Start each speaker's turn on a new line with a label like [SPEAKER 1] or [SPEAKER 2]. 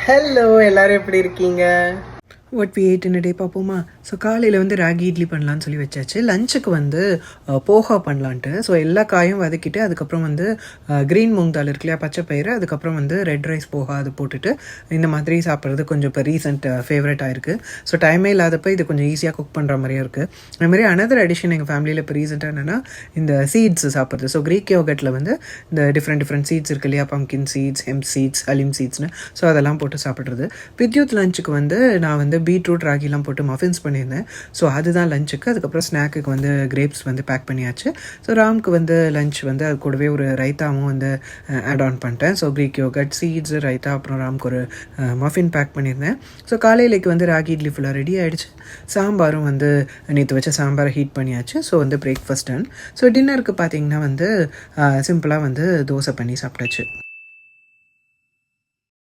[SPEAKER 1] Hello, எல்லாரும் எப்படி இருக்கீங்க?
[SPEAKER 2] வாட் வி ஏட் இன் டே பார்ப்போமா. ஸோ காலையில் வந்து ராகி இட்லி பண்ணலான்னு சொல்லி வச்சாச்சு. லஞ்சுக்கு வந்து போஹா பண்ணலான்ட்டு. ஸோ எல்லா காயும் வதக்கிட்டு அதுக்கப்புறம் வந்து க்ரீன் மூங் தால் இருக்கு இல்லையா, பச்சை பயிறு, அதுக்கப்புறம் வந்து ரெட் ரைஸ் போஹா அது போட்டுட்டு இந்த மாதிரி சாப்பிட்றது கொஞ்சம் இப்போ ரீசெண்ட் ஃபேவரட் ஆயிருக்கு. ஸோ டைமே இல்லாதப்போ இது கொஞ்சம் ஈஸியாக குக் பண்ணுற மாதிரியும் இருக்குது. அதுமாதிரி அனதர் அடிஷன் எங்கள் ஃபேமிலியில் இப்போ ரீசெண்டாக என்னென்னா இந்த சீட்ஸ் சாப்பிட்றது. ஸோ க்ரீக் யோகட்டில் வந்து இந்த டிஃப்ரெண்ட் சீட்ஸ் இருக்கு இல்லையா, பம்கின் சீட்ஸ், ஹெம்ப் சீட்ஸ், அலிம் சீட்ஸ்னு. ஸோ அதெல்லாம் போட்டு சாப்பிட்றது. வித்யூத் லஞ்சுக்கு வந்து நான் வந்து பீட்ரூட் ராகிலாம் போட்டு மஃபின்ஸ் பண்ணியிருந்தேன். ஸோ அதுதான் லஞ்சுக்கு. அதுக்கப்புறம் ஸ்நாக்குக்கு வந்து கிரேப்ஸ் வந்து பேக் பண்ணியாச்சு. ஸோ ராம்க்கு வந்து லஞ்ச் வந்து அது கூடவே ஒரு ரைத்தாவும் வந்து ஆட் ஆன் பண்ணிட்டேன். So Greek yoghurt, seeds, raita, அப்புறம் ராம்க்கு ஒரு மஃபின் பேக் பண்ணியிருந்தேன். ஸோ காலையிலேக்கு வந்து ராகி இட்லி ஃபுல்லாக ரெடி ஆகிடுச்சு. சாம்பாரும் வந்து நேற்று வச்ச சாம்பாரை ஹீட் பண்ணியாச்சு. ஸோ வந்து பிரேக்ஃபாஸ்ட் டன். ஸோ டின்னருக்கு பார்த்தீங்கன்னா வந்து சிம்பிளாக வந்து தோசை பண்ணி சாப்பிட்டாச்சு.